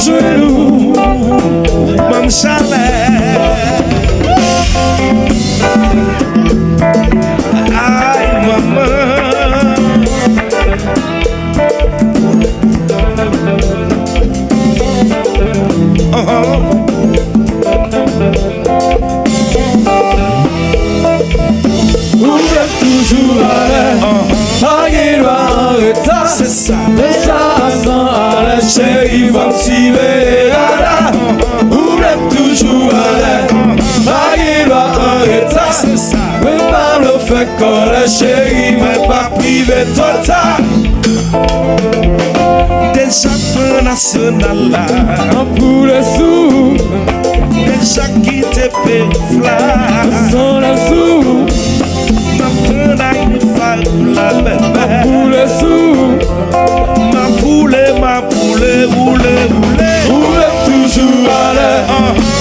genou, mon chalet. Aïe, maman. Toujours à l'air, en retard. C'est ça. Déjà sans arrêt, chérie, va me suivre. Ouvre toujours à l'air, en retard. C'est ça. Mais par le fait qu'on est chérie, mais pas privé total. Des champions nationaux là. Pour les sous, Déjà quitté Périfla. sans les sous. Ma prenne à une femme la bébé. Pour les sous, Ma poule, roule. ouvre toujours à l'air,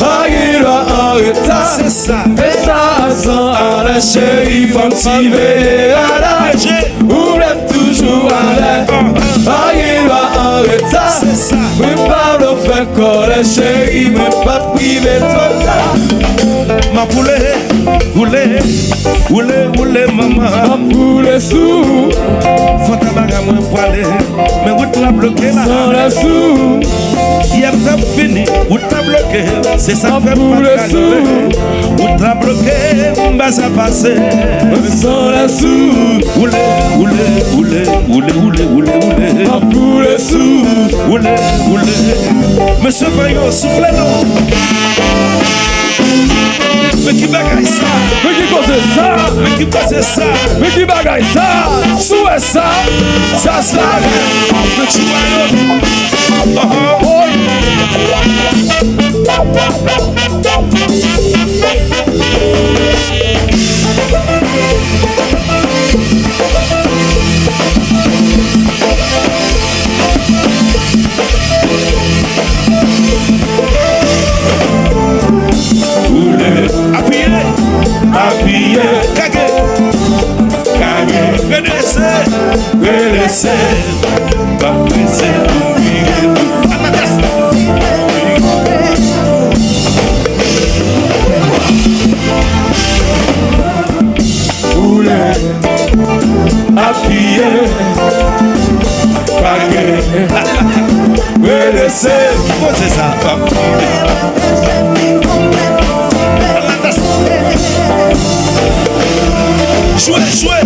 en retard. C'est ça. Déjà sans arrêt, chérie, va me suivre. Ouvre toujours à l'air, en retard. C'est ça. Mais par le fait qu'on est chérie, mais pas privé total. Ma poule, roule, maman. Pour les sous, Faut tabac à moi poilé. Mais où t'as bloqué là? sans les sous. Hier t'as fini, où t'as bloqué? C'est ça fait Pour pas les calmer. sous, Où t'as bloqué? Bah ça passe. sans les sous. Roule. Pour les sous, Roule. Monsieur Payon, soufflez non. Mais qui bagaille ça? mais qui cause ça? Mais qui passe ça? Mais qui bagaille ça? Sous ça? Ça se lave. Mais tu vois appuyez, cagé, redressez, pas pressé, appuyez, cagé, redressez, c'est ça, pas Jouez.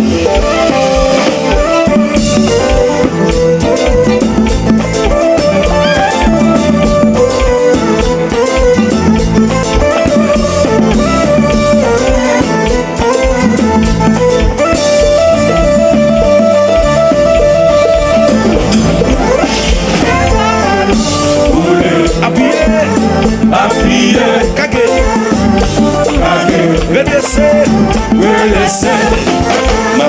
Appuyez, cagé, redressez, ma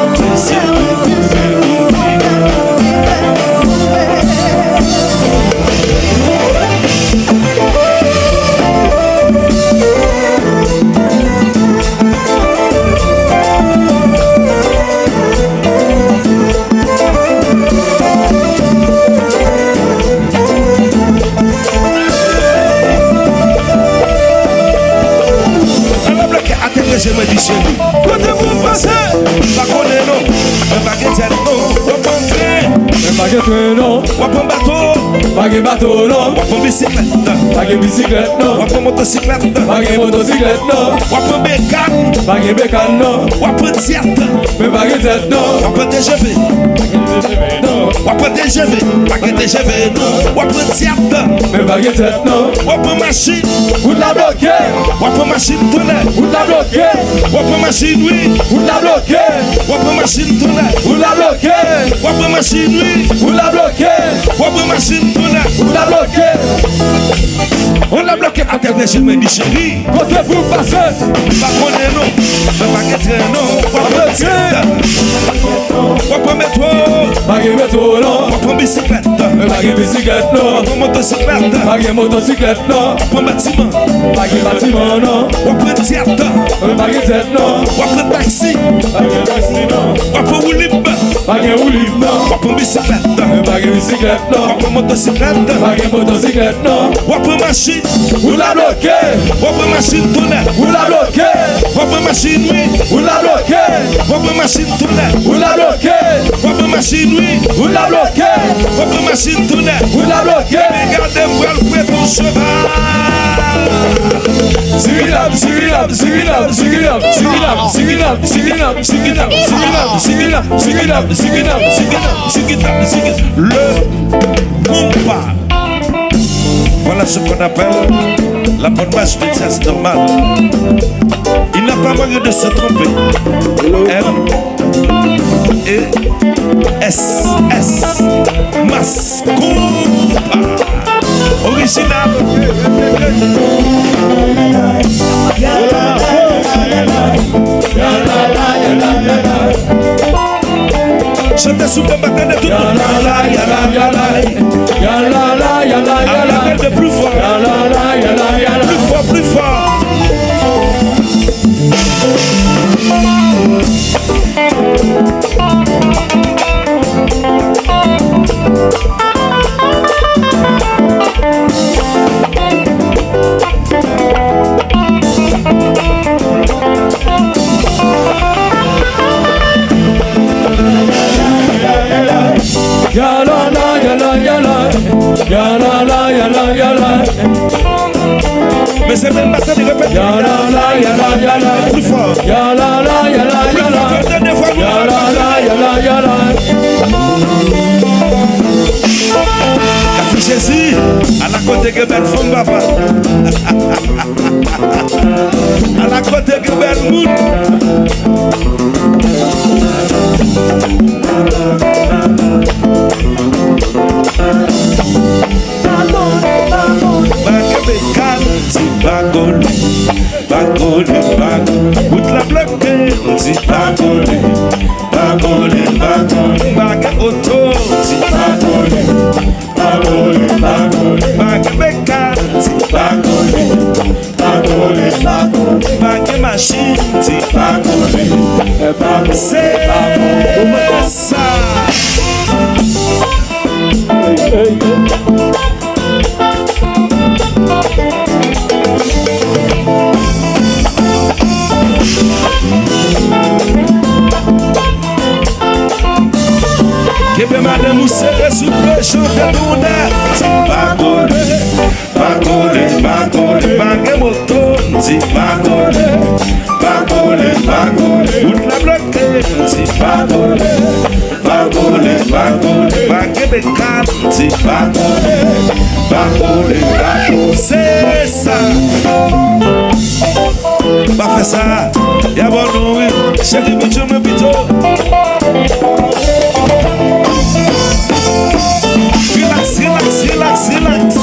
je me dis chez nous. Quand vous passez, pas qu'on est non, un baguette non, un baguette non, un bateau, non, un bicyclette non, un motocyclette non, un bécane non, un tiète, un TGV, un TGV non, un tiète, un machine, Vous la bloquez, un machine tournée, vous la bloquez, un machine oui, vous la bloquez, un machine tournée, vous la bloquez, un machine oui, vous la bloquez, un machine tournée. vous la bloquez. On l'a bloqué à terre, je me dis chérie. Quand vous passez, Pas qu'on est non, le baguette non, pas métro, non, pas bicyclette, bicyclette non, pas motocyclette, motocyclette non, pas bâtiment, bâtiment non, pas théâtre, non, pas taxi, non, pas roulib, pas pas bicyclette, bicyclette non. Wap motocyclette. Pas motocyclette non. Wap machine. Ou la bloqué. Wap machine tourner. Ou la bloqué. Wap machine oui. Ou la bloqué. Wap machine tourner. Ou la bloqué. Wap machine oui. Ou la bloqué. Wap machine tourner. Ou la bloqué. Regardez-moi le prêt ton cheval. Suriname, Suriname, Suriname, Suriname, Suriname, Suriname, Suriname, Suriname, Suriname, Suriname, Suriname, Suriname, Suriname. Le compas. Voilà ce qu'on appelle la bonne marche de vitesse normale. Il n'a pas moyen de se tromper. M et S Mas compas. Original. Chantez sous le matin de tout le monde. De plus fort. Plus fort, plus fort. Mais c'est même matin de répéter. Plus fort. Café Jésus, à la côté que belle femme papa. À la côté que belle moune. Bagole, bagole, bagole. Out la bloqué, dit bagole, bagole, bagole. Bague auto, dit bagole, bagole, bagole. Bague bécane, dit bagole, bagole, bagole. Bague machine, dit bagole, bagole. C'est ça. Kebe madame ou serre souple chante mouna. Bagole, bagole, bagole. Bague moto, dit bagole, bagole, bagole. Out la bloqué, dit bagole, bagole, bagole. Bague bécane, dit bagole, bagole, bagole. C'est ça. Pas faire ça. Y'a bon nourri, chérie bichon me bito. Relax, relax, relax, relax.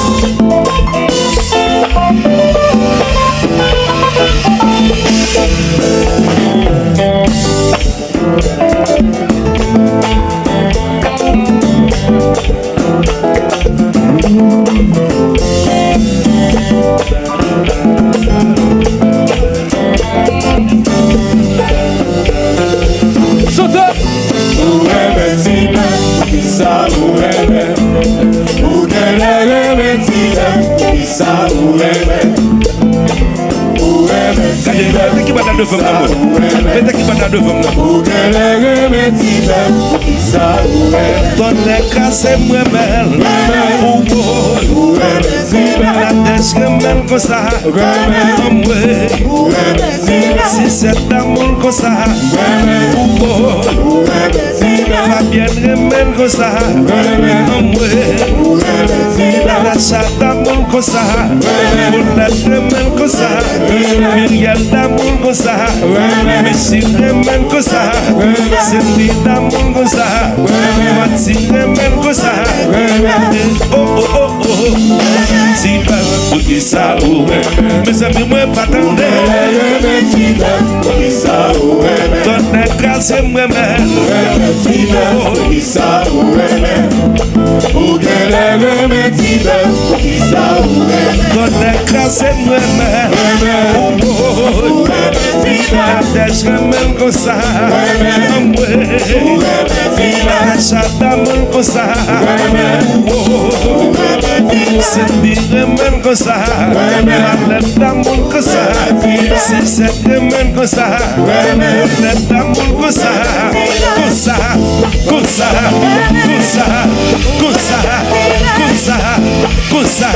Mettez qui va dans deux femmes d'amour. Mettez qui va dans deux femmes d'amour. Ton écran c'est moi-même. La tête remèle comme ça. Si c'est d'amour comme ça. Fabienne remèle comme ça. La chatte d'amour comme ça. Paulette remèle comme ça. Muriel d'amour comme ça. Messi remèle comme ça. Cindy d'amour comme ça. Mathieu remèle comme ça. Oh oh oh oh. Si pour qui ça oué. Mes amis moi pas tendre. Ton écran c'est moi-même. Ton écran c'est moi-même. La village remène comme ça. Arracha d'amour comme ça. Cindy remène comme ça. Marlette d'amour comme ça. Cissette remène comme ça. Marlette d'amour comme ça. Comme ça, comme ça, comme ça, comme ça, comme ça, comme ça,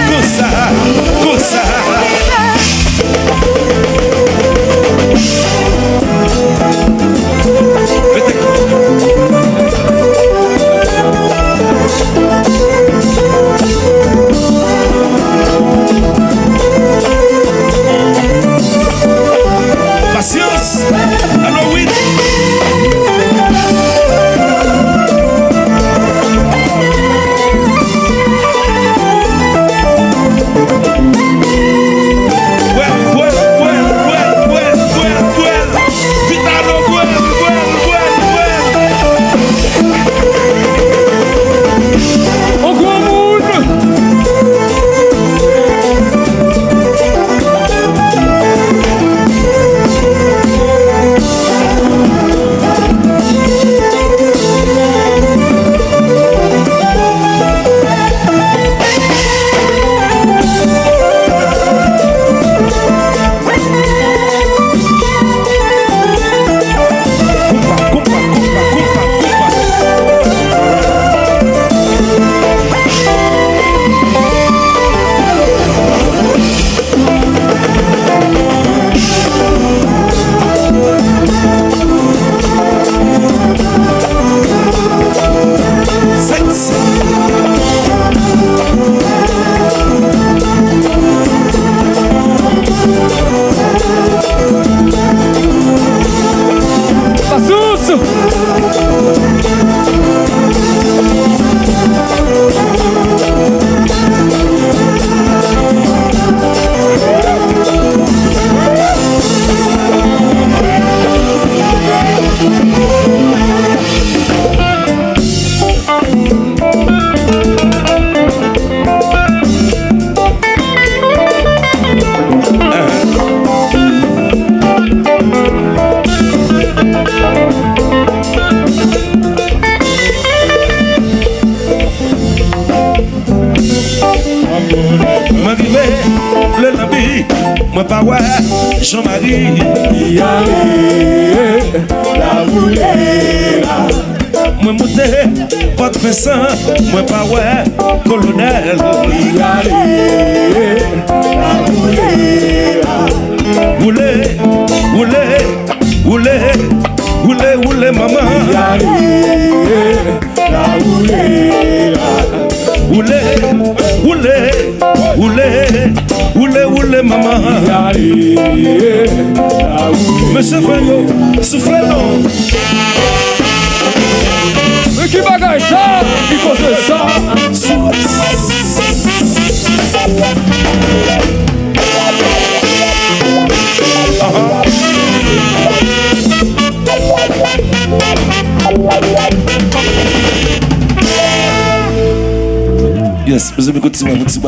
comme ça, comme ça. Patience. Alors oui. Jean-Marie, la boulera. moi monté, pas de Vincent, moi pas ouais, colonel. La boulera. Oulé, oulé, oulé, oulé, oulé, maman. La boulera. Oulé, oulé, oulé, oulé, oulé, maman. Monsieur Fayot, soufflez non. Mais qui bagaille ça? Qui cause ça? Yes, vous avez continué, vous